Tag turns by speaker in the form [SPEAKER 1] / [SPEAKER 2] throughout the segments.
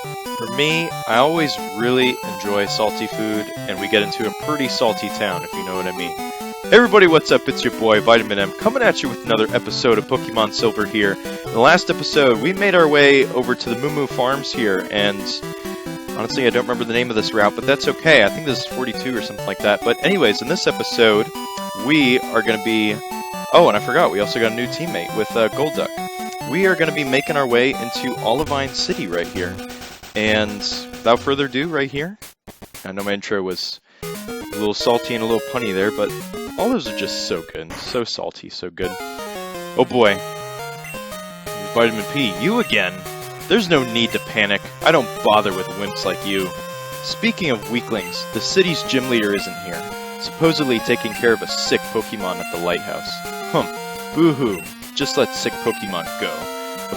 [SPEAKER 1] For me, I always really enjoy salty food, and we get into a pretty salty town, if you know what I mean. Hey everybody, what's up? It's your boy, Vitamin M, coming at you with another episode of Pokemon Silver here. In the last episode, we made our way over to the Moo Moo Farms here, and honestly, I don't remember the name of this route, but that's okay. I think this is 42 or something like that. But anyways, in this episode, we are going to be... Oh, and I forgot, we also got a new teammate with Golduck. We are going to be making our way into Olivine City right here. And without further ado, right here, I know my intro was a little salty and a little punny there, but all those are just so good. So salty, so good. Oh boy. Vitamin P, you again? There's no need to panic. I don't bother with wimps like you. Speaking of weaklings, the city's gym leader isn't here. Supposedly taking care of a sick Pokemon at the Lighthouse. Boo-hoo. Just let sick Pokemon go.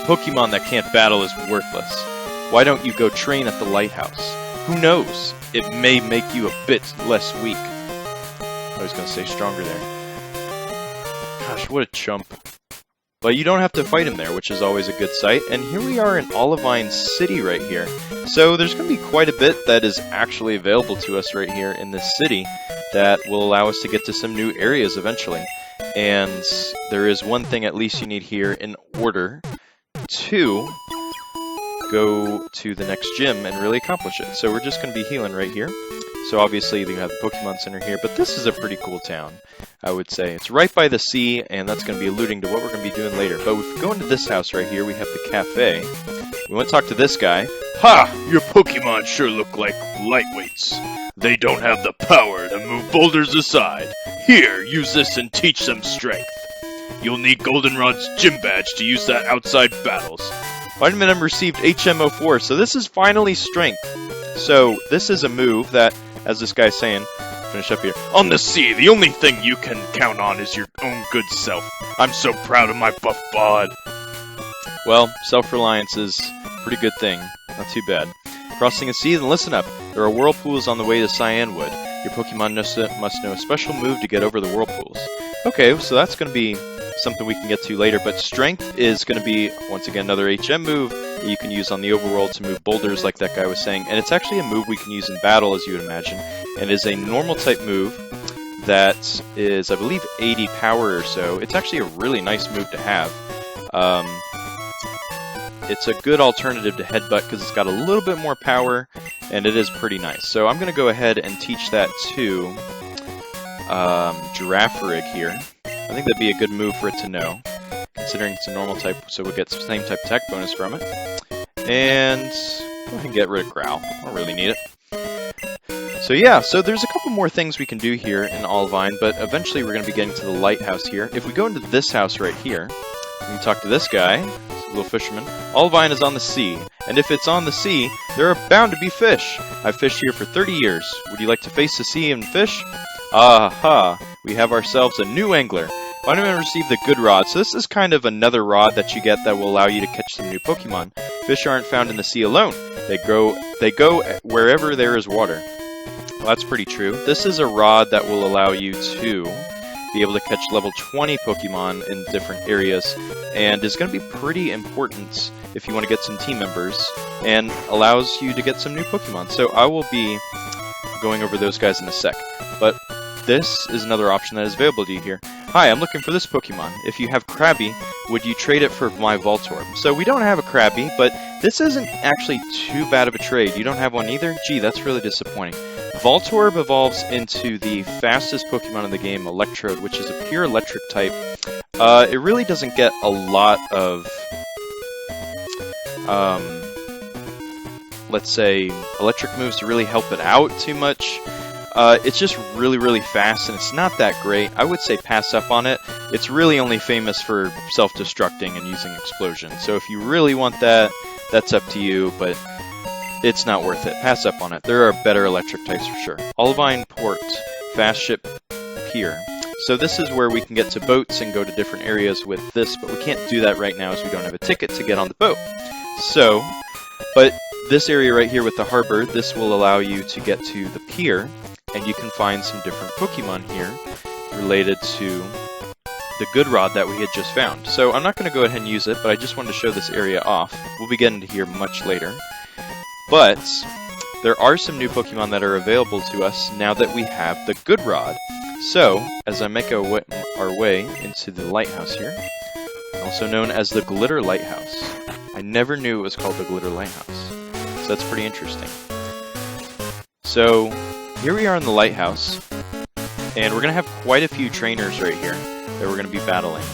[SPEAKER 1] A Pokemon that can't battle is worthless. Why don't you go train at the Lighthouse? Who knows? It may make you a bit less weak. I was going to say stronger there. Gosh, what a chump. But you don't have to fight him there, which is always a good sight. And here we are in Olivine City right here. So there's going to be quite a bit that is actually available to us right here in this city that will allow us to get to some new areas eventually. And there is one thing at least you need here in order to go to the next gym and really accomplish it. So we're just going to be healing right here. So obviously you have the Pokemon Center here, but this is a pretty cool town, I would say. It's right by the sea, and that's going to be alluding to what we're going to be doing later. But if we go into this house right here, we have the cafe. We want to talk to this guy.
[SPEAKER 2] Ha! Your Pokemon sure look like lightweights. They don't have the power to move boulders aside. Here, use this and teach them strength. You'll need Goldenrod's gym badge to use that outside battles.
[SPEAKER 1] Vitamin M received HM04, so this is finally strength. So this is a move that, as this guy's saying, finish up here.
[SPEAKER 2] On the sea, the only thing you can count on is your own good self. I'm so proud of my buff bod.
[SPEAKER 1] Well, self-reliance is a pretty good thing. Not too bad. Crossing a sea, then listen up. There are whirlpools on the way to Cyanwood. Your Pokemon must know a special move to get over the whirlpools. Okay, so that's going to be something we can get to later, but Strength is going to be, once again, another HM move that you can use on the overworld to move boulders like that guy was saying, and it's actually a move we can use in battle, as you would imagine, and is a normal type move that is, I believe, 80 power or so. It's actually a really nice move to have. It's a good alternative to Headbutt because it's got a little bit more power, and it is pretty nice. So I'm going to go ahead and teach that to Girafarig here. I think that'd be a good move for it to know, considering it's a normal type, so we'll get the same type attack bonus from it. And go ahead and get rid of Growl. I don't really need it. So yeah, so there's a couple more things we can do here in Olivine, but eventually we're going to be getting to the Lighthouse here. If we go into this house right here, we can talk to this guy, this little fisherman. Olivine is on the sea, and if it's on the sea, there are bound to be fish. I've fished here for 30 years. Would you like to face the sea and fish? Aha! We have ourselves a new angler. Vitamin received the good rod, so this is kind of another rod that you get that will allow you to catch some new Pokemon. Fish aren't found in the sea alone. They go wherever there is water. Well, that's pretty true. This is a rod that will allow you to be able to catch level 20 Pokemon in different areas, and is going to be pretty important if you want to get some team members, and allows you to get some new Pokemon. So I will be going over those guys in a sec. But this is another option that is available to you here. Hi, I'm looking for this Pokemon. If you have Krabby, would you trade it for my Voltorb? So we don't have a Krabby, but this isn't actually too bad of a trade. You don't have one either? Gee, that's really disappointing. Voltorb evolves into the fastest Pokemon in the game, Electrode, which is a pure electric type. It really doesn't get a lot of, let's say, electric moves to really help it out too much. It's just really, really fast, and it's not that great. I would say pass up on it. It's really only famous for self-destructing and using explosion. So if you really want that, that's up to you, but it's not worth it. Pass up on it. There are better electric types for sure. Olivine Port, Fast Ship Pier. So this is where we can get to boats and go to different areas with this, but we can't do that right now as we don't have a ticket to get on the boat. So, but this area right here with the harbor, this will allow you to get to the pier, and you can find some different Pokemon here related to the good rod that we had just found. So I'm not going to go ahead and use it, but I just wanted to show this area off. We'll be getting to here much later. But there are some new Pokemon that are available to us now that we have the Good Rod. So, as I make our way into the Lighthouse here, also known as the Glitter Lighthouse. I never knew it was called the Glitter Lighthouse, so that's pretty interesting. So, here we are in the Lighthouse, and we're going to have quite a few trainers right here that we're going to be battling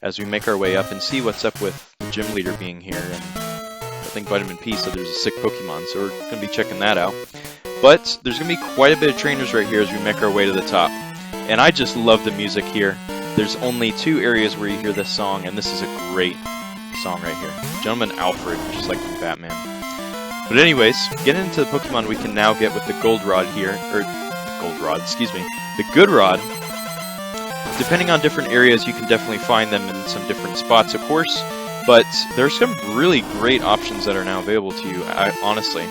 [SPEAKER 1] as we make our way up and see what's up with the gym leader being here. And I think Vitamin P said there's a sick Pokemon, so we're going to be checking that out. But there's going to be quite a bit of trainers right here as we make our way to the top. And I just love the music here. There's only 2 areas where you hear this song, and this is a great song right here. Gentleman Alfred, just like from Batman. But anyways, getting into the Pokemon we can now get with the Goldenrod here, the Good Rod. Depending on different areas, you can definitely find them in some different spots, of course. But there's some really great options that are now available to you, honestly.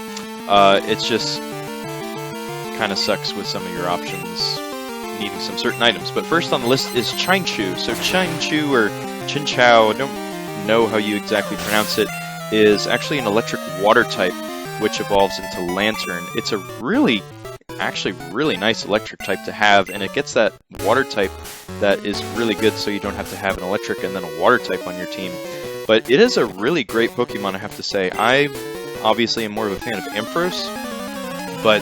[SPEAKER 1] It's just kind of sucks with some of your options needing some certain items. But first on the list is Chinchu. So Chinchu, or Chinchou, I don't know how you exactly pronounce it, is actually an electric water type, which evolves into Lantern. It's a really nice electric type to have, and it gets that water type that is really good, so you don't have to have an electric and then a water type on your team. But it is a really great Pokemon, I have to say. I obviously am more of a fan of Ampharos, but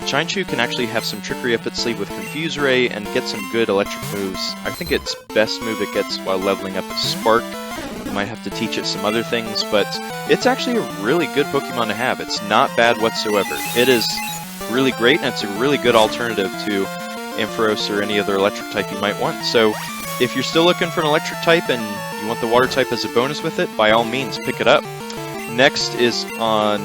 [SPEAKER 1] Chinchu can actually have some trickery up its sleeve with Confuse Ray and get some good electric moves. I think its best move it gets while leveling up is Spark. You might have to teach it some other things, but it's actually a really good Pokemon to have. It's not bad whatsoever. It is really great, and it's a really good alternative to Ampharos or any other electric type you might want. So if you're still looking for an electric type and you want the water type as a bonus with it, by all means, pick it up. Next is on...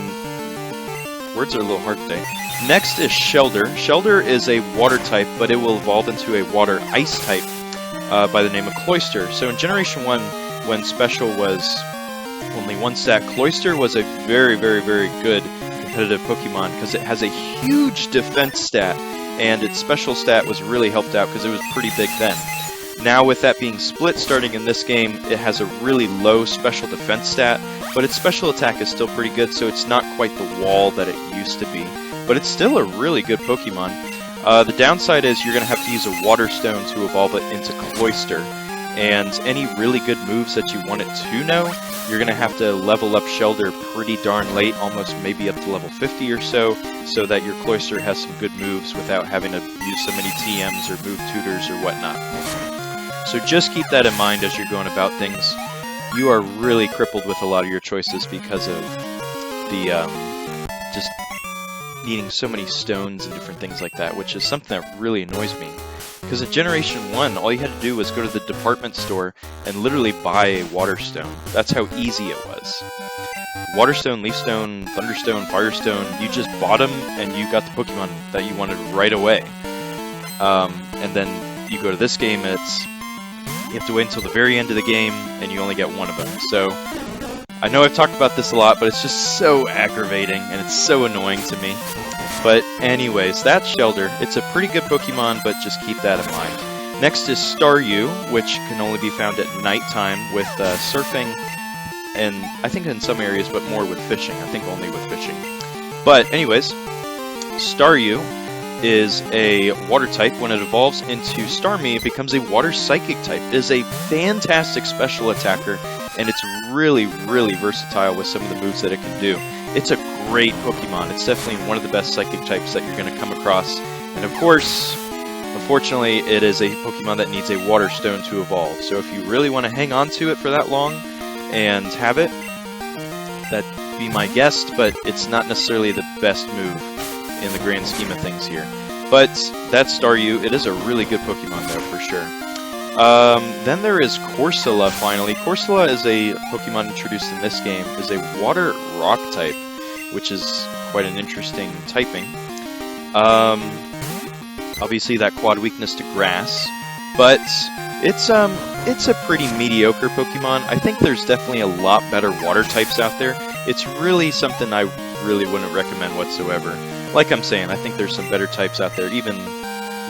[SPEAKER 1] Words are a little hard today. Next is Shelder. Shelder is a water type, but it will evolve into a water ice type by the name of Cloyster. So in Generation 1, when Special was only 1 stat, Cloyster was a very, very, very good competitive Pokemon because it has a huge defense stat, and its special stat was really helped out because it was pretty big then. Now with that being split starting in this game, it has a really low special defense stat, but its special attack is still pretty good, so it's not quite the wall that it used to be. But it's still a really good Pokemon. The downside is you're going to have to use a Water Stone to evolve it into Cloyster. And any really good moves that you want it to know, you're going to have to level up Shelder pretty darn late, almost maybe up to level 50 or so that your Cloyster has some good moves without having to use so many TMs or move tutors or whatnot. So just keep that in mind as you're going about things. You are really crippled with a lot of your choices because of the just needing so many stones and different things like that, which is something that really annoys me. Because in Generation 1, all you had to do was go to the department store and literally buy a Water Stone. That's how easy it was. Water Stone, Leaf Stone, Thunderstone, Firestone, you just bought them and you got the Pokemon that you wanted right away. And then you go to this game, you have to wait until the very end of the game and you only get one of them. So I know I've talked about this a lot, but it's just so aggravating and it's so annoying to me. But anyways, that's Shelder. It's a pretty good Pokemon, but just keep that in mind. Next is Staryu, which can only be found at nighttime with surfing, and I think in some areas, but more with fishing. I think only with fishing. But anyways, Staryu is a water type. When it evolves into Starmie, it becomes a water psychic type. It is a fantastic special attacker, and it's really, really versatile with some of the moves that it can do. It's a great Pokemon. It's definitely one of the best psychic types that you're going to come across. And of course, unfortunately, it is a Pokemon that needs a Water Stone to evolve. So if you really want to hang on to it for that long and have it, that'd be my guess, but it's not necessarily the best move in the grand scheme of things here. But that's Staryu. It is a really good Pokemon, though, for sure. Then there is Corsola, finally. Corsola is a Pokemon introduced in this game, is a Water Rock type, which is quite an interesting typing. Obviously that quad weakness to Grass, but it's a pretty mediocre Pokemon. I think there's definitely a lot better water types out there. It's really something I really wouldn't recommend whatsoever. Like I'm saying, I think there's some better types out there, even,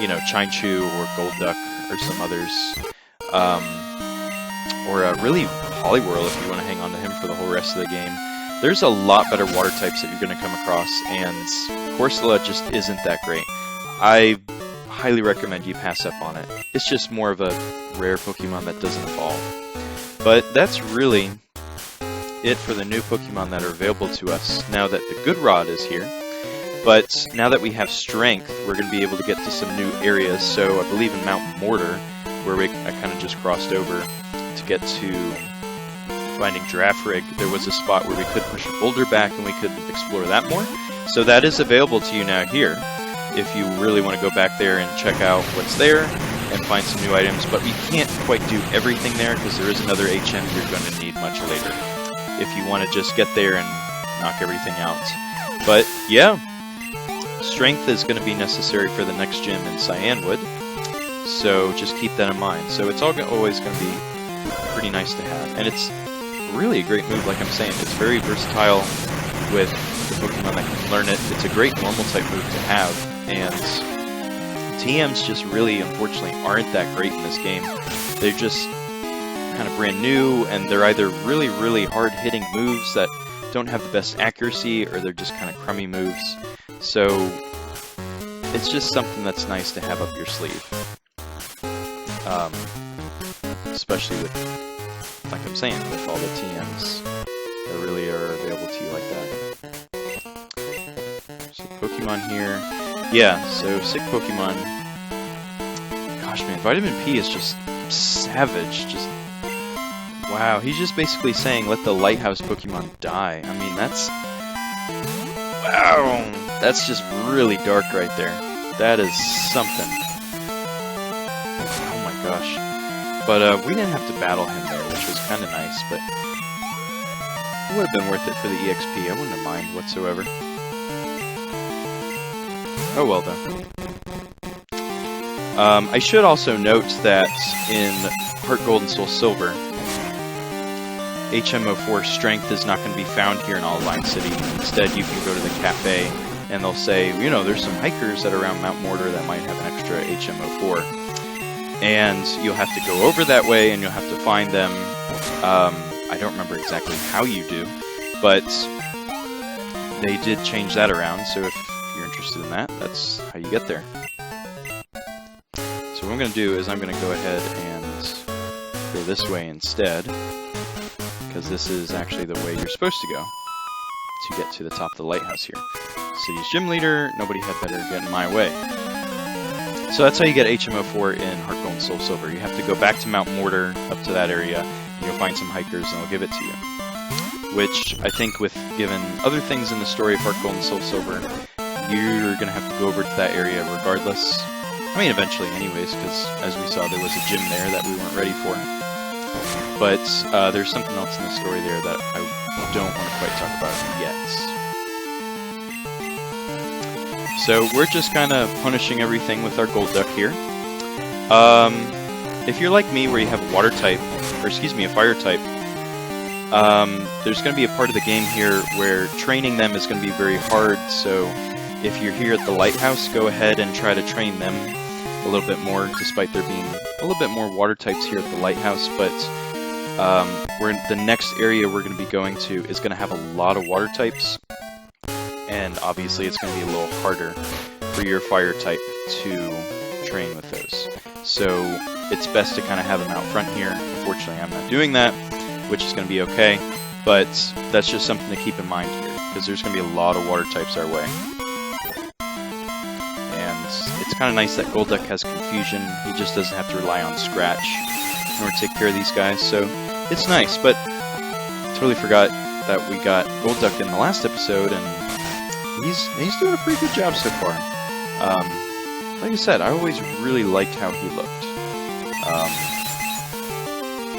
[SPEAKER 1] you know, Chinchu or Golduck or some others. Or really Poliwhirl if you want to hang on to him for the whole rest of the game. there's a lot better water types that you're going to come across, and Corsola just isn't that great. I highly recommend you pass up on it. It's just more of a rare Pokemon that doesn't evolve. But that's really it for the new Pokemon that are available to us now that the Good Rod is here. But now that we have Strength, we're going to be able to get to some new areas. So I believe in Mount Mortar, where I kind of just crossed over to get to finding Giraffrig, there was a spot where we could push a boulder back and we could explore that more. So that is available to you now here, if you really want to go back there and check out what's there and find some new items. But we can't quite do everything there because there is another HM you're going to need much later if you want to just get there and knock everything out. But yeah, Strength is going to be necessary for the next gym in Cyanwood, so just keep that in mind. So it's always going to be pretty nice to have, and it's really a great move, like I'm saying. It's very versatile with the Pokemon that can learn it. It's a great normal type move to have, and TMs just really, unfortunately, aren't that great in this game. They're just kind of brand new, and they're either really, really hard-hitting moves that don't have the best accuracy, or they're just kind of crummy moves. So it's just something that's nice to have up your sleeve. Especially with, like I'm saying, with all the TMs that really are available to you like that. So Pokemon here. Yeah, so sick Pokemon. Gosh, man, Vitamin P is just savage. Just wow, he's just basically saying let the Lighthouse Pokemon die. I mean, that's... wow! That's just really dark right there. That is something. Oh my gosh. But we didn't have to battle him there, which was kind of nice, but it would have been worth it for the EXP. I wouldn't have mind whatsoever. Oh well, though. I should also note that in Heart Gold and Soul Silver, HM04 Strength is not going to be found here in Olivine City. Instead, you can go to the cafe, and they'll say, you know, there's some hikers that are around Mount Mortar that might have an extra HM04. And you'll have to go over that way, and you'll have to find them. I don't remember exactly how you do, but they did change that around, so if you're interested in that, that's how you get there. So what I'm going to do is I'm going to go ahead and go this way instead, because this is actually the way you're supposed to go to get to the top of the lighthouse here. City's gym leader, nobody had better get in my way. So that's how you get HM04 in Heart Gold and Soul Silver. You have to go back to Mount Mortar, up to that area, and you'll find some hikers and they'll give it to you. Which, I think with given other things in the story of Heart Gold and Soul Silver, you're going to have to go over to that area regardless. I mean, eventually anyways, because as we saw, there was a gym there that we weren't ready for. But there's something else in the story there that I don't want to quite talk about yet. So we're just kind of punishing everything with our Golduck here. If you're like me, where you have a water type, or excuse me, a fire type, there's going to be a part of the game here where training them is going to be very hard. So if you're here at the Lighthouse, go ahead and try to train them a little bit more, despite there being a little bit more water types here at the Lighthouse. But the next area we're going to be going to is going to have a lot of water types. And obviously it's going to be a little harder for your fire type to train with those. So it's best to kind of have them out front here. Unfortunately, I'm not doing that, which is going to be okay. But that's just something to keep in mind here, because there's going to be a lot of water types our way. And it's kind of nice that Golduck has Confusion. He just doesn't have to rely on Scratch in order to take care of these guys. So it's nice, but totally forgot that we got Golduck in the last episode, and he's doing a pretty good job so far. Like I said, I always really liked how he looked.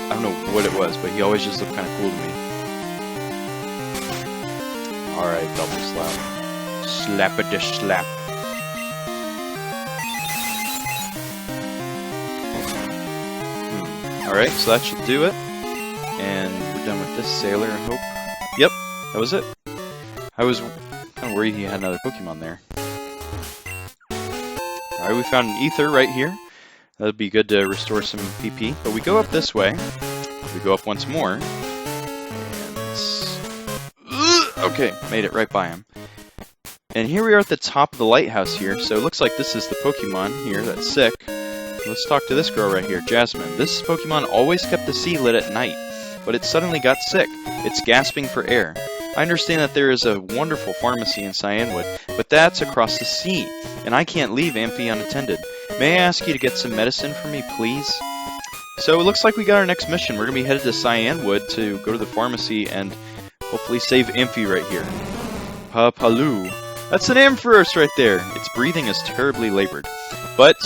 [SPEAKER 1] I don't know what it was, but he always just looked kind of cool to me. Alright, double slap. Slap-a-dish slap. Alright, so that should do it. And we're done with this Sailor, I hope. Yep, that was it. I was kind of worried he had another Pokemon there. Alright, we found an Ether right here. That'd be good to restore some PP. But we go up this way. We go up once more. And... Okay, made it right by him. And here we are at the top of the lighthouse here, so it looks like this is the Pokemon here that's sick. Let's talk to this girl right here, Jasmine. This Pokemon always kept the sea lit at night, but it suddenly got sick. It's gasping for air. I understand that there is a wonderful pharmacy in Cyanwood, but that's across the sea, and I can't leave Amphi unattended. May I ask you to get some medicine for me, please? So it looks like we got our next mission. We're going to be headed to Cyanwood to go to the pharmacy and hopefully save Amphi right here. Papalu. That's an Ampharos right there. Its breathing is terribly labored. But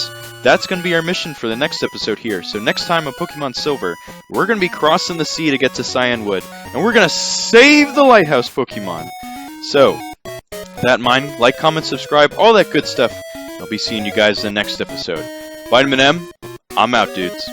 [SPEAKER 1] that's going to be our mission for the next episode here. So next time on Pokemon Silver, we're going to be crossing the sea to get to Cyanwood, and we're going to save the Lighthouse Pokemon. So, that in mind, like, comment, subscribe, all that good stuff. I'll be seeing you guys in the next episode. Vitamin M, I'm out, dudes.